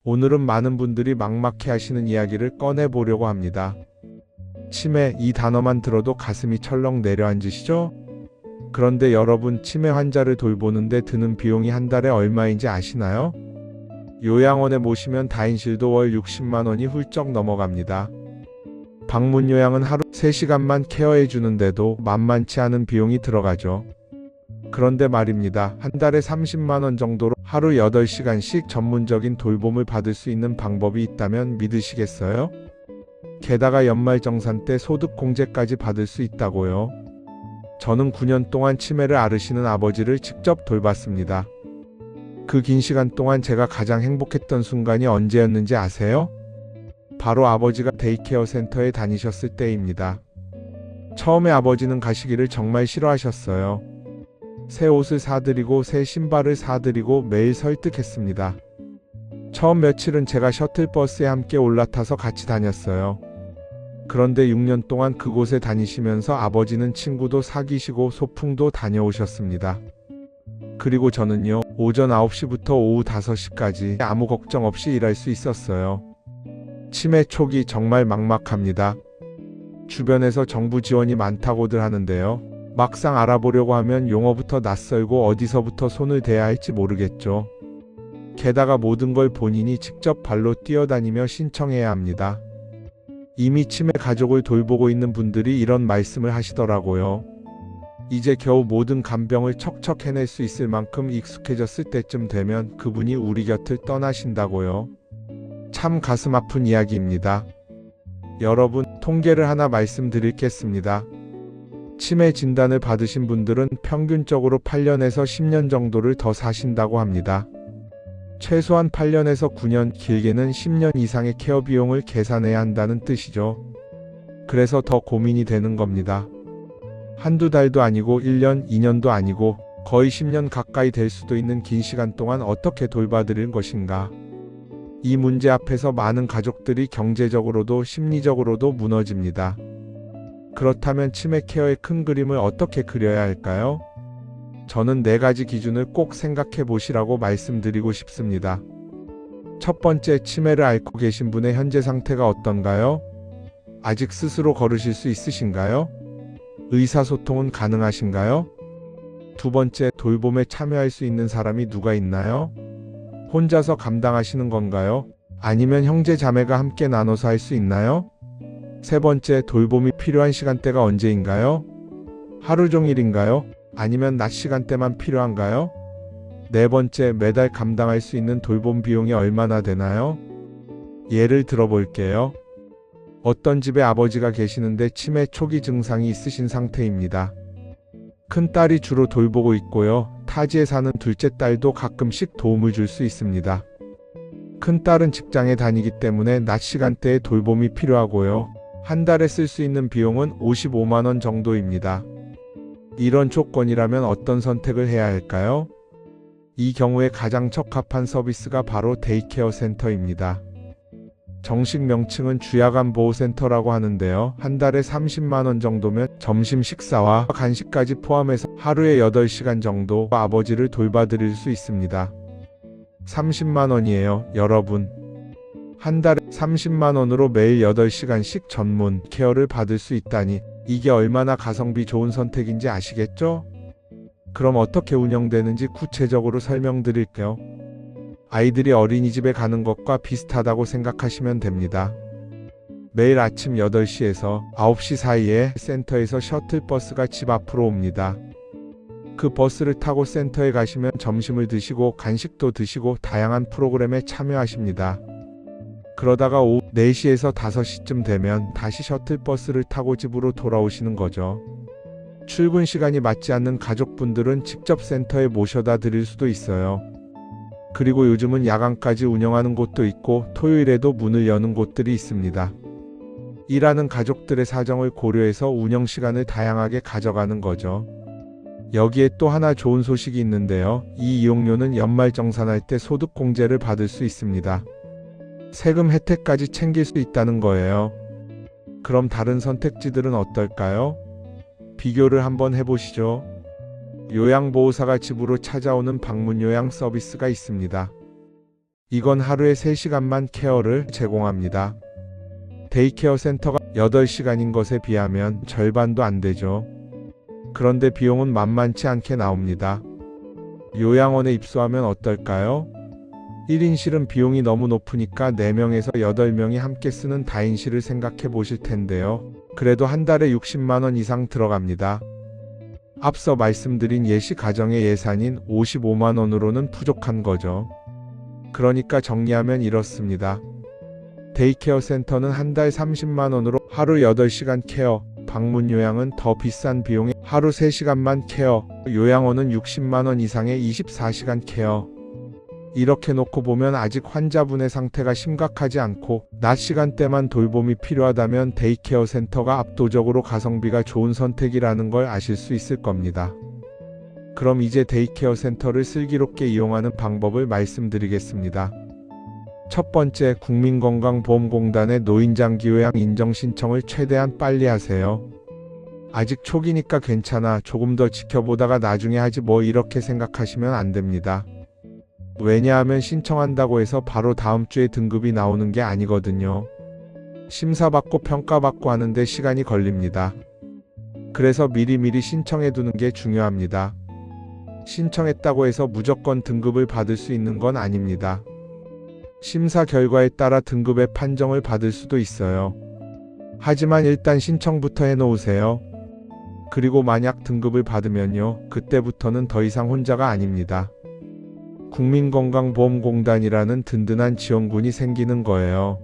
오늘은 많은 분들이 막막해 하시는 이야기를 꺼내보려고 합니다. 치매, 이 단어만 들어도 가슴이 철렁 내려앉으시죠? 그런데 여러분, 치매 환자를 돌보는데 드는 비용이 한 달에 얼마인지 아시나요? 요양원에 모시면 다인실도 월 60만 원이 훌쩍 넘어갑니다. 방문 요양은 하루 3시간만 케어해 주는데도 만만치 않은 비용이 들어가죠. 그런데 말입니다. 한 달에 30만 원 정도로 하루 8시간씩 전문적인 돌봄을 받을 수 있는 방법이 있다면 믿으시겠어요? 게다가 연말정산 때 소득공제까지 받을 수 있다고요. 저는 9년 동안 치매를 앓으시는 아버지를 직접 돌봤습니다. 그 긴 시간 동안 제가 가장 행복했던 순간이 언제였는지 아세요? 바로 아버지가 데이케어 센터에 다니셨을 때입니다. 처음에 아버지는 가시기를 정말 싫어하셨어요. 새 옷을 사드리고 새 신발을 사드리고 매일 설득했습니다. 처음 며칠은 제가 셔틀버스에 함께 올라타서 같이 다녔어요. 그런데 6년 동안 그곳에 다니시면서 아버지는 친구도 사귀시고 소풍도 다녀오셨습니다. 그리고 저는요, 오전 9시부터 오후 5시까지 아무 걱정 없이 일할 수 있었어요. 치매 초기 정말 막막합니다. 주변에서 정부 지원이 많다고들 하는데요. 막상 알아보려고 하면 용어부터 낯설고 어디서부터 손을 대야 할지 모르겠죠. 게다가 모든 걸 본인이 직접 발로 뛰어다니며 신청해야 합니다. 이미 치매 가족을 돌보고 있는 분들이 이런 말씀을 하시더라고요. 이제 겨우 모든 간병을 척척 해낼 수 있을 만큼 익숙해졌을 때쯤 되면 그분이 우리 곁을 떠나신다고요. 참 가슴 아픈 이야기입니다. 여러분, 통계를 하나 말씀드리겠습니다. 치매 진단을 받으신 분들은 평균적으로 8년에서 10년 정도를 더 사신다고 합니다. 최소한 8년에서 9년, 길게는 10년 이상의 케어 비용을 계산해야 한다는 뜻이죠. 그래서 더 고민이 되는 겁니다. 한두 달도 아니고 1년, 2년도 아니고 거의 10년 가까이 될 수도 있는 긴 시간 동안 어떻게 돌봐드릴 것인가. 이 문제 앞에서 많은 가족들이 경제적으로도 심리적으로도 무너집니다. 그렇다면 치매 케어의 큰 그림을 어떻게 그려야 할까요? 저는 4가지 기준을 꼭 생각해 보시라고 말씀드리고 싶습니다. 첫 번째, 치매를 앓고 계신 분의 현재 상태가 어떤가요? 아직 스스로 걸으실 수 있으신가요? 의사소통은 가능하신가요? 두 번째, 돌봄에 참여할 수 있는 사람이 누가 있나요? 혼자서 감당하시는 건가요? 아니면 형제 자매가 함께 나눠서 할 수 있나요? 세 번째, 돌봄이 필요한 시간대가 언제인가요? 하루 종일인가요? 아니면 낮 시간대만 필요한가요? 네 번째, 매달 감당할 수 있는 돌봄 비용이 얼마나 되나요? 예를 들어 볼게요. 어떤 집에 아버지가 계시는데 치매 초기 증상이 있으신 상태입니다. 큰딸이 주로 돌보고 있고요. 타지에 사는 둘째 딸도 가끔씩 도움을 줄 수 있습니다. 큰딸은 직장에 다니기 때문에 낮 시간대에 돌봄이 필요하고요. 한 달에 쓸 수 있는 비용은 55만 원 정도입니다. 이런 조건이라면 어떤 선택을 해야 할까요? 이 경우에 가장 적합한 서비스가 바로 데이케어 센터입니다. 정식 명칭은 주야간보호센터라고 하는데요. 한 달에 30만 원 정도면 점심 식사와 간식까지 포함해서 하루에 8시간 정도 아버지를 돌봐드릴 수 있습니다. 30만 원이에요, 여러분. 한 달에 30만 원으로 매일 8시간씩 전문 케어를 받을 수 있다니 이게 얼마나 가성비 좋은 선택인지 아시겠죠? 그럼 어떻게 운영되는지 구체적으로 설명드릴게요. 아이들이 어린이집에 가는 것과 비슷하다고 생각하시면 됩니다. 매일 아침 8시에서 9시 사이에 센터에서 셔틀버스가 집 앞으로 옵니다. 그 버스를 타고 센터에 가시면 점심을 드시고 간식도 드시고 다양한 프로그램에 참여하십니다. 그러다가 오후 4시에서 5시쯤 되면 다시 셔틀버스를 타고 집으로 돌아오시는 거죠. 출근 시간이 맞지 않는 가족분들은 직접 센터에 모셔다 드릴 수도 있어요. 그리고 요즘은 야간까지 운영하는 곳도 있고 토요일에도 문을 여는 곳들이 있습니다. 일하는 가족들의 사정을 고려해서 운영 시간을 다양하게 가져가는 거죠. 여기에 또 하나 좋은 소식이 있는데요. 이 이용료는 연말정산할 때 소득공제를 받을 수 있습니다. 세금 혜택까지 챙길 수 있다는 거예요. 그럼 다른 선택지들은 어떨까요? 비교를 한번 해보시죠. 요양보호사가 집으로 찾아오는 방문 요양 서비스가 있습니다. 이건 하루에 3시간만 케어를 제공합니다. 데이케어 센터가 8시간인 것에 비하면 절반도 안 되죠. 그런데 비용은 만만치 않게 나옵니다. 요양원에 입소하면 어떨까요? 1인실은 비용이 너무 높으니까 4명에서 8명이 함께 쓰는 다인실을 생각해 보실 텐데요. 그래도 한 달에 60만 원 이상 들어갑니다. 앞서 말씀드린 예시 가정의 예산인 55만 원으로는 부족한 거죠. 그러니까 정리하면 이렇습니다. 데이케어 센터는 한 달 30만 원으로 하루 8시간 케어, 방문 요양은 더 비싼 비용에 하루 3시간만 케어, 요양원은 60만 원 이상의 24시간 케어. 이렇게 놓고 보면 아직 환자분의 상태가 심각하지 않고 낮 시간대만 돌봄이 필요하다면 데이케어 센터가 압도적으로 가성비가 좋은 선택이라는 걸 아실 수 있을 겁니다. 그럼 이제 데이케어 센터를 슬기롭게 이용하는 방법을 말씀드리겠습니다. 첫 번째, 국민건강보험공단의 노인장기요양 인정 신청을 최대한 빨리 하세요. 아직 초기니까 괜찮아, 조금 더 지켜보다가 나중에 하지 뭐 이렇게 생각하시면 안 됩니다. 왜냐하면 신청한다고 해서 바로 다음 주에 등급이 나오는 게 아니거든요. 심사받고 평가받고 하는데 시간이 걸립니다. 그래서 미리미리 신청해 두는 게 중요합니다. 신청했다고 해서 무조건 등급을 받을 수 있는 건 아닙니다. 심사 결과에 따라 등급의 판정을 받을 수도 있어요. 하지만 일단 신청부터 해놓으세요. 그리고 만약 등급을 받으면요, 그때부터는 더 이상 혼자가 아닙니다. 국민건강보험공단이라는 든든한 지원군이 생기는 거예요.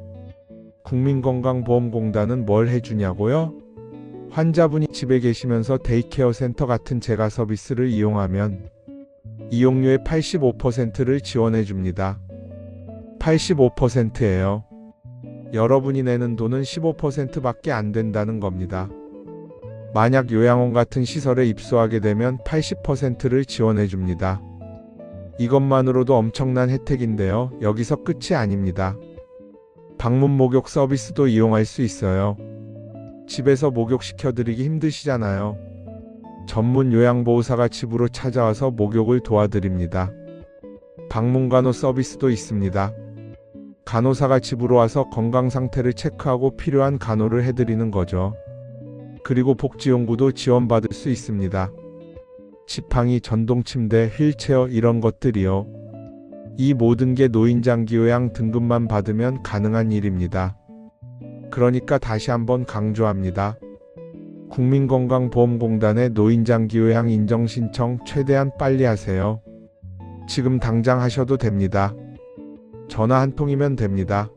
국민건강보험공단은 뭘 해주냐고요? 환자분이 집에 계시면서 데이케어 센터 같은 재가 서비스를 이용하면 이용료의 85%를 지원해 줍니다. 85%예요. 여러분이 내는 돈은 15%밖에 안 된다는 겁니다. 만약 요양원 같은 시설에 입소하게 되면 80%를 지원해 줍니다. 이것만으로도 엄청난 혜택인데요. 여기서 끝이 아닙니다. 방문 목욕 서비스도 이용할 수 있어요. 집에서 목욕시켜드리기 힘드시잖아요. 전문 요양보호사가 집으로 찾아와서 목욕을 도와드립니다. 방문간호 서비스도 있습니다. 간호사가 집으로 와서 건강 상태를 체크하고 필요한 간호를 해드리는 거죠. 그리고 복지용구도 지원받을 수 있습니다. 지팡이, 전동침대, 휠체어 이런 것들이요. 이 모든 게 노인장기요양 등급만 받으면 가능한 일입니다. 그러니까 다시 한번 강조합니다. 국민건강보험공단의 노인장기요양 인정신청 최대한 빨리 하세요. 지금 당장 하셔도 됩니다. 전화 한 통이면 됩니다.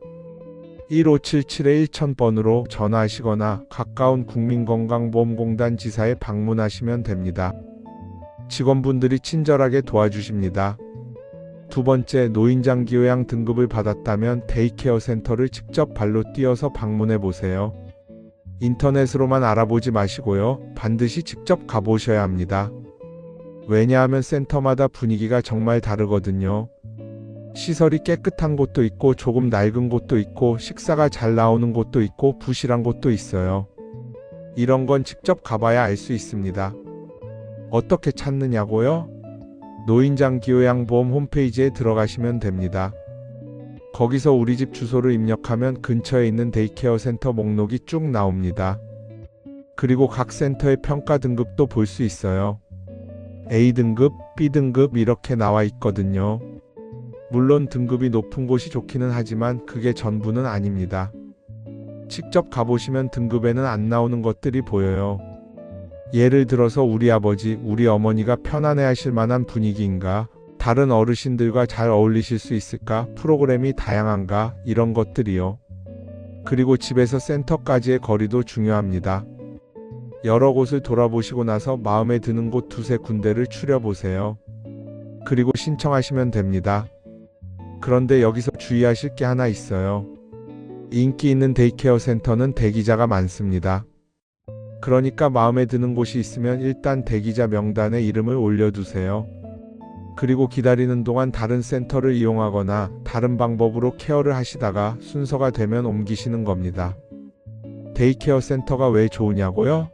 1577-1000번으로 전화하시거나 가까운 국민건강보험공단 지사에 방문하시면 됩니다. 직원분들이 친절하게 도와주십니다. 두 번째, 노인장기요양 등급을 받았다면 데이케어 센터를 직접 발로 뛰어서 방문해 보세요. 인터넷으로만 알아보지 마시고요. 반드시 직접 가보셔야 합니다. 왜냐하면 센터마다 분위기가 정말 다르거든요. 시설이 깨끗한 곳도 있고 조금 낡은 곳도 있고 식사가 잘 나오는 곳도 있고 부실한 곳도 있어요. 이런 건 직접 가봐야 알 수 있습니다. 어떻게 찾느냐고요? 노인장기요양보험 홈페이지에 들어가시면 됩니다. 거기서 우리 집 주소를 입력하면 근처에 있는 데이케어 센터 목록이 쭉 나옵니다. 그리고 각 센터의 평가 등급도 볼 수 있어요. A등급, B등급 이렇게 나와 있거든요. 물론 등급이 높은 곳이 좋기는 하지만 그게 전부는 아닙니다. 직접 가보시면 등급에는 안 나오는 것들이 보여요. 예를 들어서 우리 아버지, 우리 어머니가 편안해 하실 만한 분위기인가? 다른 어르신들과 잘 어울리실 수 있을까? 프로그램이 다양한가? 이런 것들이요. 그리고 집에서 센터까지의 거리도 중요합니다. 여러 곳을 돌아보시고 나서 마음에 드는 곳 두세 군데를 추려보세요. 그리고 신청하시면 됩니다. 그런데 여기서 주의하실 게 하나 있어요. 인기 있는 데이케어 센터는 대기자가 많습니다. 그러니까 마음에 드는 곳이 있으면 일단 대기자 명단에 이름을 올려두세요. 그리고 기다리는 동안 다른 센터를 이용하거나 다른 방법으로 케어를 하시다가 순서가 되면 옮기시는 겁니다. 데이케어 센터가 왜 좋으냐고요?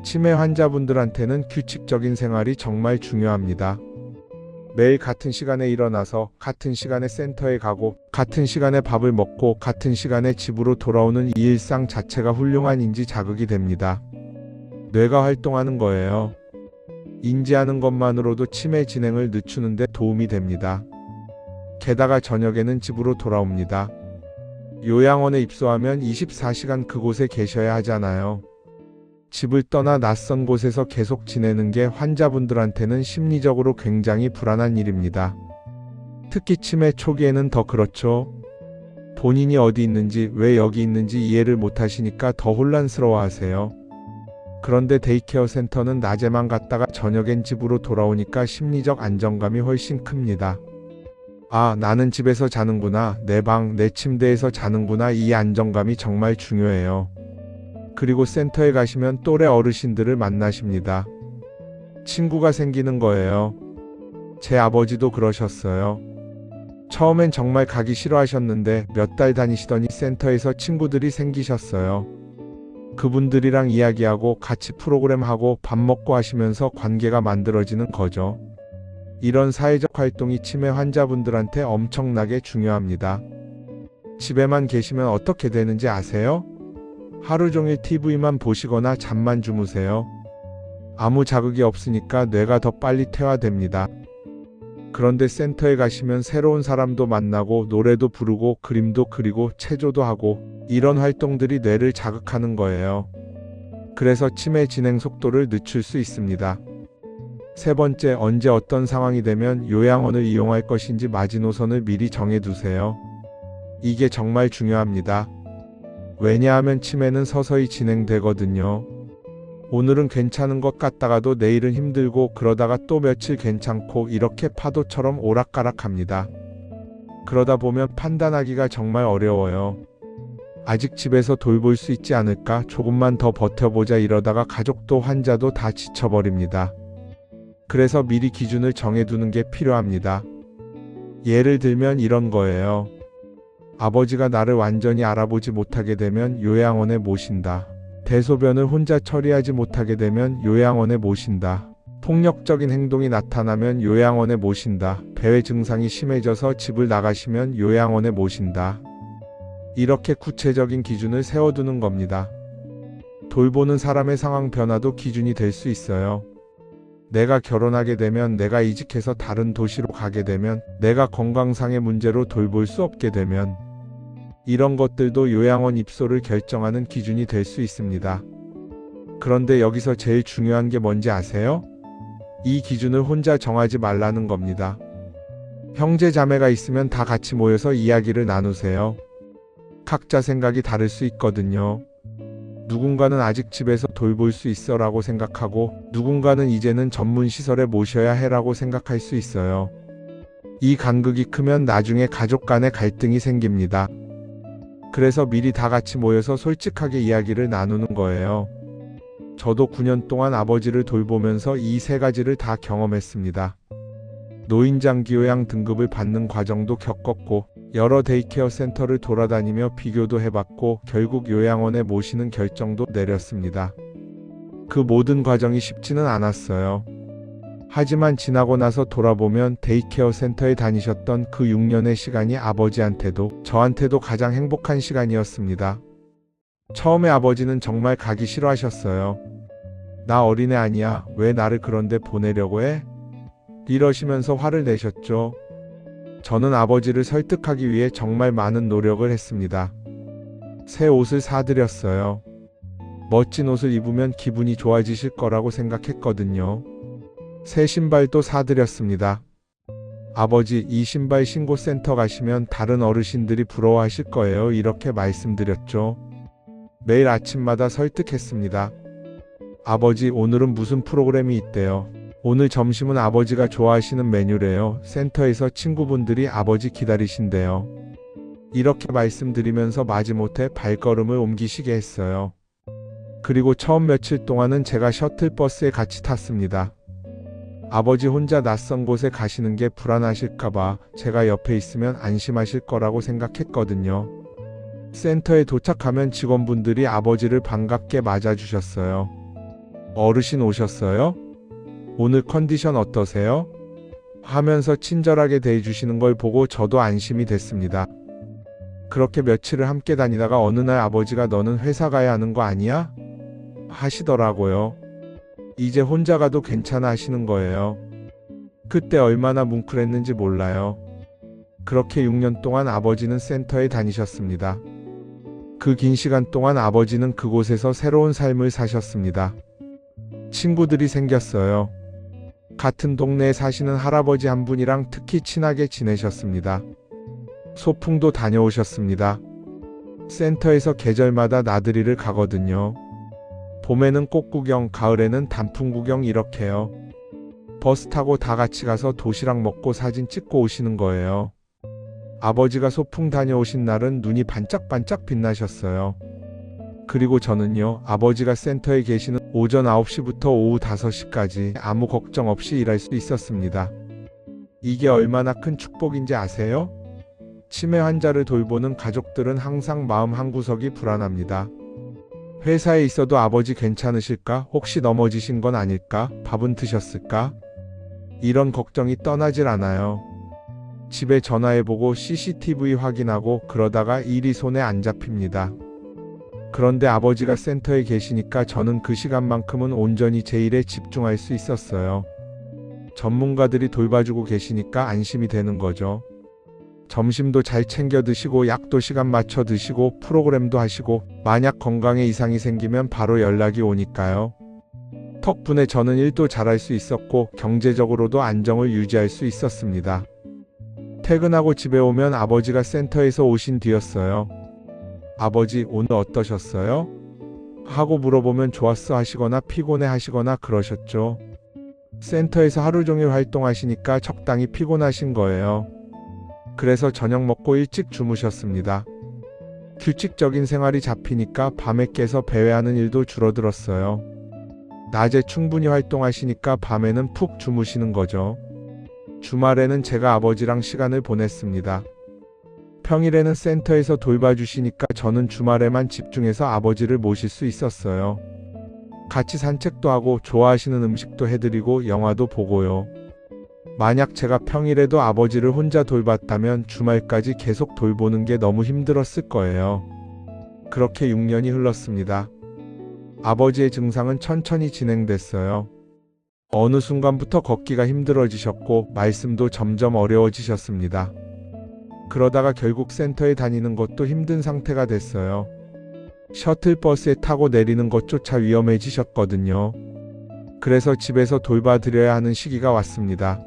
치매 환자분들한테는 규칙적인 생활이 정말 중요합니다. 매일 같은 시간에 일어나서 같은 시간에 센터에 가고 같은 시간에 밥을 먹고 같은 시간에 집으로 돌아오는 이 일상 자체가 훌륭한 인지 자극이 됩니다. 뇌가 활동하는 거예요. 인지하는 것만으로도 치매 진행을 늦추는 데 도움이 됩니다. 게다가 저녁에는 집으로 돌아옵니다. 요양원에 입소하면 24시간 그곳에 계셔야 하잖아요. 집을 떠나 낯선 곳에서 계속 지내는 게 환자분들한테는 심리적으로 굉장히 불안한 일입니다. 특히 치매 초기에는 더 그렇죠. 본인이 어디 있는지, 왜 여기 있는지 이해를 못 하시니까 더 혼란스러워 하세요. 그런데 데이케어 센터는 낮에만 갔다가 저녁엔 집으로 돌아오니까 심리적 안정감이 훨씬 큽니다. 아, 나는 집에서 자는구나. 내 방, 내 침대에서 자는구나. 이 안정감이 정말 중요해요. 그리고 센터에 가시면 또래 어르신들을 만나십니다. 친구가 생기는 거예요. 제 아버지도 그러셨어요. 처음엔 정말 가기 싫어하셨는데 몇 달 다니시더니 센터에서 친구들이 생기셨어요. 그분들이랑 이야기하고 같이 프로그램하고 밥 먹고 하시면서 관계가 만들어지는 거죠. 이런 사회적 활동이 치매 환자분들한테 엄청나게 중요합니다. 집에만 계시면 어떻게 되는지 아세요? 하루 종일 TV만 보시거나 잠만 주무세요. 아무 자극이 없으니까 뇌가 더 빨리 퇴화됩니다. 그런데 센터에 가시면 새로운 사람도 만나고 노래도 부르고 그림도 그리고 체조도 하고 이런 활동들이 뇌를 자극하는 거예요. 그래서 치매 진행 속도를 늦출 수 있습니다. 세 번째, 언제 어떤 상황이 되면 요양원을 이용할 것인지 마지노선을 미리 정해두세요. 이게 정말 중요합니다. 왜냐하면 치매는 서서히 진행되거든요. 오늘은 괜찮은 것 같다가도 내일은 힘들고 그러다가 또 며칠 괜찮고 이렇게 파도처럼 오락가락합니다. 그러다 보면 판단하기가 정말 어려워요. 아직 집에서 돌볼 수 있지 않을까? 조금만 더 버텨보자 이러다가 가족도 환자도 다 지쳐버립니다. 그래서 미리 기준을 정해두는 게 필요합니다. 예를 들면 이런 거예요. 아버지가 나를 완전히 알아보지 못하게 되면 요양원에 모신다. 대소변을 혼자 처리하지 못하게 되면 요양원에 모신다. 폭력적인 행동이 나타나면 요양원에 모신다. 배회 증상이 심해져서 집을 나가시면 요양원에 모신다. 이렇게 구체적인 기준을 세워두는 겁니다. 돌보는 사람의 상황 변화도 기준이 될 수 있어요. 내가 결혼하게 되면, 내가 이직해서 다른 도시로 가게 되면, 내가 건강상의 문제로 돌볼 수 없게 되면, 이런 것들도 요양원 입소를 결정하는 기준이 될 수 있습니다. 그런데 여기서 제일 중요한 게 뭔지 아세요? 이 기준을 혼자 정하지 말라는 겁니다. 형제 자매가 있으면 다 같이 모여서 이야기를 나누세요. 각자 생각이 다를 수 있거든요. 누군가는 아직 집에서 돌볼 수 있어 라고 생각하고 누군가는 이제는 전문 시설에 모셔야 해 라고 생각할 수 있어요. 이 간극이 크면 나중에 가족 간의 갈등이 생깁니다. 그래서 미리 다 같이 모여서 솔직하게 이야기를 나누는 거예요. 저도 9년 동안 아버지를 돌보면서 이 세 가지를 다 경험했습니다. 노인장기요양 등급을 받는 과정도 겪었고 여러 데이케어 센터를 돌아다니며 비교도 해봤고 결국 요양원에 모시는 결정도 내렸습니다. 그 모든 과정이 쉽지는 않았어요. 하지만 지나고 나서 돌아보면 데이케어 센터에 다니셨던 그 6년의 시간이 아버지한테도 저한테도 가장 행복한 시간이었습니다. 처음에 아버지는 정말 가기 싫어하셨어요. 나 어린애 아니야. 왜 나를 그런데 보내려고 해? 이러시면서 화를 내셨죠. 저는 아버지를 설득하기 위해 정말 많은 노력을 했습니다. 새 옷을 사드렸어요. 멋진 옷을 입으면 기분이 좋아지실 거라고 생각했거든요. 새 신발도 사드렸습니다. 아버지, 이 신발 신고 센터 가시면 다른 어르신들이 부러워하실 거예요. 이렇게 말씀드렸죠. 매일 아침마다 설득했습니다. 아버지, 오늘은 무슨 프로그램이 있대요. 오늘 점심은 아버지가 좋아하시는 메뉴래요. 센터에서 친구분들이 아버지 기다리신대요. 이렇게 말씀드리면서 마지못해 발걸음을 옮기시게 했어요. 그리고 처음 며칠 동안은 제가 셔틀버스에 같이 탔습니다. 아버지 혼자 낯선 곳에 가시는 게 불안하실까봐 제가 옆에 있으면 안심하실 거라고 생각했거든요. 센터에 도착하면 직원분들이 아버지를 반갑게 맞아주셨어요. 어르신 오셨어요? 오늘 컨디션 어떠세요? 하면서 친절하게 대해주시는 걸 보고 저도 안심이 됐습니다. 그렇게 며칠을 함께 다니다가 어느 날 아버지가 너는 회사 가야 하는 거 아니야? 하시더라고요. 이제 혼자 가도 괜찮아 하시는 거예요. 그때 얼마나 뭉클했는지 몰라요. 그렇게 6년 동안 아버지는 센터에 다니셨습니다. 그 긴 시간 동안 아버지는 그곳에서 새로운 삶을 사셨습니다. 친구들이 생겼어요. 같은 동네에 사시는 할아버지 한 분이랑 특히 친하게 지내셨습니다. 소풍도 다녀오셨습니다. 센터에서 계절마다 나들이를 가거든요. 봄에는 꽃 구경, 가을에는 단풍 구경 이렇게요. 버스 타고 다 같이 가서 도시락 먹고 사진 찍고 오시는 거예요. 아버지가 소풍 다녀오신 날은 눈이 반짝반짝 빛나셨어요. 그리고 저는요, 아버지가 센터에 계시는 오전 9시부터 오후 5시까지 아무 걱정 없이 일할 수 있었습니다. 이게 얼마나 큰 축복인지 아세요? 치매 환자를 돌보는 가족들은 항상 마음 한구석이 불안합니다. 회사에 있어도 아버지 괜찮으실까? 혹시 넘어지신 건 아닐까? 밥은 드셨을까? 이런 걱정이 떠나질 않아요. 집에 전화해보고 CCTV 확인하고 그러다가 일이 손에 안 잡힙니다. 그런데 아버지가 센터에 계시니까 저는 그 시간만큼은 온전히 제 일에 집중할 수 있었어요. 전문가들이 돌봐주고 계시니까 안심이 되는 거죠. 점심도 잘 챙겨 드시고 약도 시간 맞춰 드시고 프로그램도 하시고 만약 건강에 이상이 생기면 바로 연락이 오니까요. 덕분에 저는 일도 잘할 수 있었고 경제적으로도 안정을 유지할 수 있었습니다. 퇴근하고 집에 오면 아버지가 센터에서 오신 뒤였어요. 아버지, 오늘 어떠셨어요? 하고 물어보면 좋았어 하시거나 피곤해 하시거나 그러셨죠. 센터에서 하루 종일 활동하시니까 적당히 피곤하신 거예요. 그래서 저녁 먹고 일찍 주무셨습니다. 규칙적인 생활이 잡히니까 밤에 깨서 배회하는 일도 줄어들었어요. 낮에 충분히 활동하시니까 밤에는 푹 주무시는 거죠. 주말에는 제가 아버지랑 시간을 보냈습니다. 평일에는 센터에서 돌봐주시니까 저는 주말에만 집중해서 아버지를 모실 수 있었어요. 같이 산책도 하고 좋아하시는 음식도 해드리고 영화도 보고요. 만약 제가 평일에도 아버지를 혼자 돌봤다면 주말까지 계속 돌보는 게 너무 힘들었을 거예요. 그렇게 6년이 흘렀습니다. 아버지의 증상은 천천히 진행됐어요. 어느 순간부터 걷기가 힘들어지셨고 말씀도 점점 어려워지셨습니다. 그러다가 결국 센터에 다니는 것도 힘든 상태가 됐어요. 셔틀버스에 타고 내리는 것조차 위험해지셨거든요. 그래서 집에서 돌봐드려야 하는 시기가 왔습니다.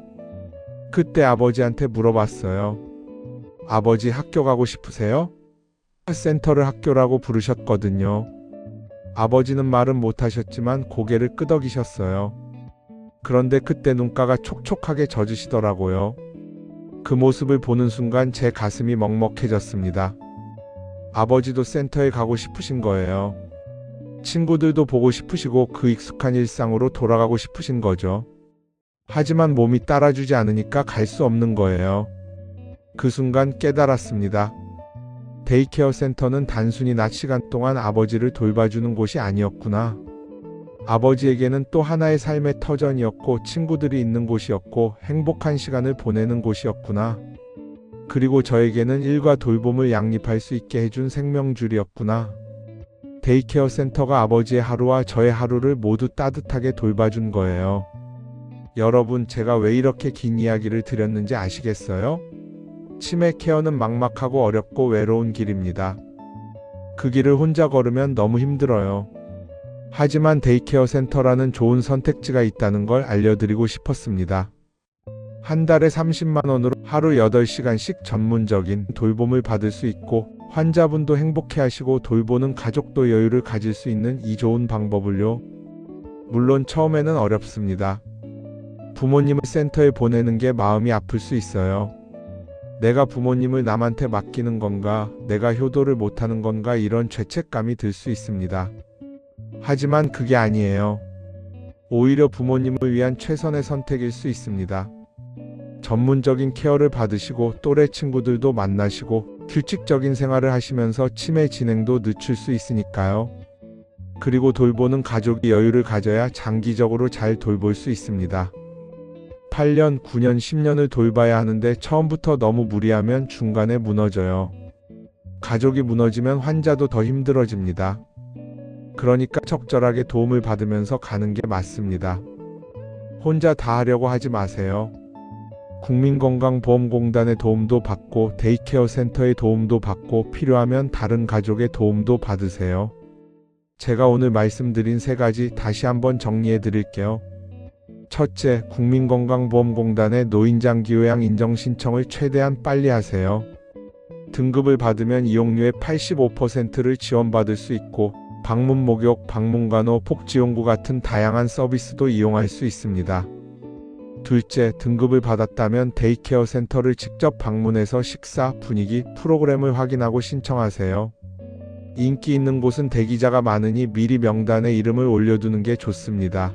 그때 아버지한테 물어봤어요. 아버지 학교 가고 싶으세요? 센터를 학교라고 부르셨거든요. 아버지는 말은 못하셨지만 고개를 끄덕이셨어요. 그런데 그때 눈가가 촉촉하게 젖으시더라고요. 그 모습을 보는 순간 제 가슴이 먹먹해졌습니다. 아버지도 센터에 가고 싶으신 거예요. 친구들도 보고 싶으시고 그 익숙한 일상으로 돌아가고 싶으신 거죠. 하지만 몸이 따라주지 않으니까 갈 수 없는 거예요. 그 순간 깨달았습니다. 데이케어 센터는 단순히 낮 시간 동안 아버지를 돌봐주는 곳이 아니었구나. 아버지에게는 또 하나의 삶의 터전이었고 친구들이 있는 곳이었고 행복한 시간을 보내는 곳이었구나. 그리고 저에게는 일과 돌봄을 양립할 수 있게 해준 생명줄이었구나. 데이케어 센터가 아버지의 하루와 저의 하루를 모두 따뜻하게 돌봐준 거예요. 여러분, 제가 왜 이렇게 긴 이야기를 드렸는지 아시겠어요? 치매 케어는 막막하고 어렵고 외로운 길입니다. 그 길을 혼자 걸으면 너무 힘들어요. 하지만 데이케어 센터라는 좋은 선택지가 있다는 걸 알려드리고 싶었습니다. 한 달에 30만 원으로 하루 8시간씩 전문적인 돌봄을 받을 수 있고 환자분도 행복해하시고 돌보는 가족도 여유를 가질 수 있는 이 좋은 방법을요. 물론 처음에는 어렵습니다. 부모님을 센터에 보내는 게 마음이 아플 수 있어요. 내가 부모님을 남한테 맡기는 건가, 내가 효도를 못하는 건가 이런 죄책감이 들 수 있습니다. 하지만 그게 아니에요. 오히려 부모님을 위한 최선의 선택일 수 있습니다. 전문적인 케어를 받으시고 또래 친구들도 만나시고 규칙적인 생활을 하시면서 치매 진행도 늦출 수 있으니까요. 그리고 돌보는 가족이 여유를 가져야 장기적으로 잘 돌볼 수 있습니다. 8년, 9년, 10년을 돌봐야 하는데 처음부터 너무 무리하면 중간에 무너져요. 가족이 무너지면 환자도 더 힘들어집니다. 그러니까 적절하게 도움을 받으면서 가는 게 맞습니다. 혼자 다 하려고 하지 마세요. 국민건강보험공단의 도움도 받고 데이케어 센터의 도움도 받고 필요하면 다른 가족의 도움도 받으세요. 제가 오늘 말씀드린 3가지 다시 한번 정리해 드릴게요. 첫째, 국민건강보험공단의 노인장기요양 인정신청을 최대한 빨리 하세요. 등급을 받으면 이용료의 85%를 지원받을 수 있고 방문 목욕, 방문간호, 복지용구 같은 다양한 서비스도 이용할 수 있습니다. 둘째, 등급을 받았다면 데이케어 센터를 직접 방문해서 식사, 분위기, 프로그램을 확인하고 신청하세요. 인기 있는 곳은 대기자가 많으니 미리 명단에 이름을 올려두는 게 좋습니다.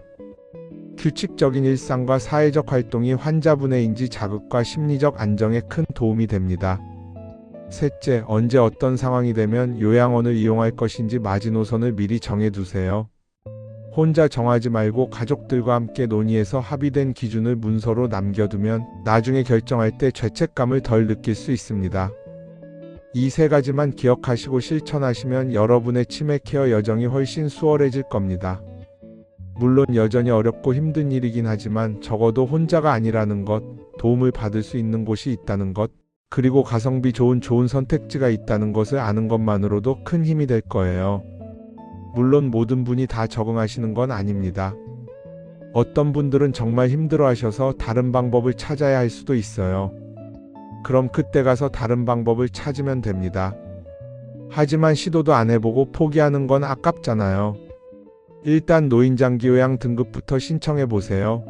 규칙적인 일상과 사회적 활동이 환자분의 인지 자극과 심리적 안정에 큰 도움이 됩니다. 셋째, 언제 어떤 상황이 되면 요양원을 이용할 것인지 마지노선을 미리 정해두세요. 혼자 정하지 말고 가족들과 함께 논의해서 합의된 기준을 문서로 남겨두면 나중에 결정할 때 죄책감을 덜 느낄 수 있습니다. 이 3가지만 기억하시고 실천하시면 여러분의 치매 케어 여정이 훨씬 수월해질 겁니다. 물론 여전히 어렵고 힘든 일이긴 하지만 적어도 혼자가 아니라는 것, 도움을 받을 수 있는 곳이 있다는 것, 그리고 가성비 좋은 선택지가 있다는 것을 아는 것만으로도 큰 힘이 될 거예요. 물론 모든 분이 다 적응하시는 건 아닙니다. 어떤 분들은 정말 힘들어하셔서 다른 방법을 찾아야 할 수도 있어요. 그럼 그때 가서 다른 방법을 찾으면 됩니다. 하지만 시도도 안 해보고 포기하는 건 아깝잖아요. 일단 노인장기요양 등급부터 신청해 보세요.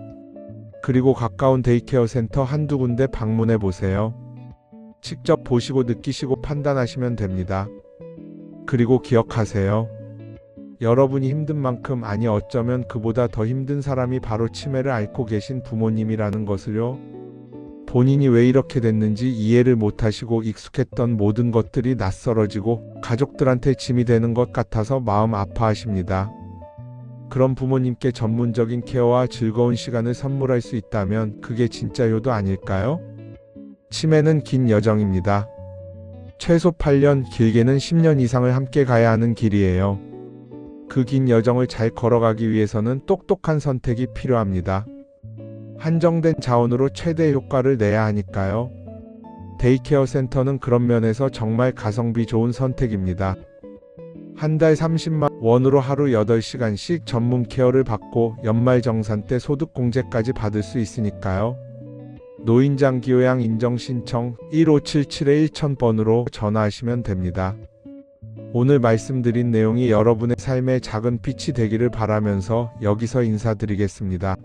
그리고 가까운 데이케어 센터 한두 군데 방문해 보세요. 직접 보시고 느끼시고 판단하시면 됩니다. 그리고 기억하세요. 여러분이 힘든 만큼, 아니 어쩌면 그보다 더 힘든 사람이 바로 치매를 앓고 계신 부모님이라는 것을요. 본인이 왜 이렇게 됐는지 이해를 못하시고 익숙했던 모든 것들이 낯설어지고 가족들한테 짐이 되는 것 같아서 마음 아파하십니다. 그런 부모님께 전문적인 케어와 즐거운 시간을 선물할 수 있다면 그게 진짜 효도 아닐까요? 치매는 긴 여정입니다. 최소 8년, 길게는 10년 이상을 함께 가야 하는 길이에요. 그 긴 여정을 잘 걸어가기 위해서는 똑똑한 선택이 필요합니다. 한정된 자원으로 최대 효과를 내야 하니까요. 데이케어 센터는 그런 면에서 정말 가성비 좋은 선택입니다. 한 달 30만 원으로 하루 8시간씩 전문 케어를 받고 연말정산 때 소득공제까지 받을 수 있으니까요. 노인장기요양 인정신청 1577-1000번으로 전화하시면 됩니다. 오늘 말씀드린 내용이 여러분의 삶의 작은 빛이 되기를 바라면서 여기서 인사드리겠습니다.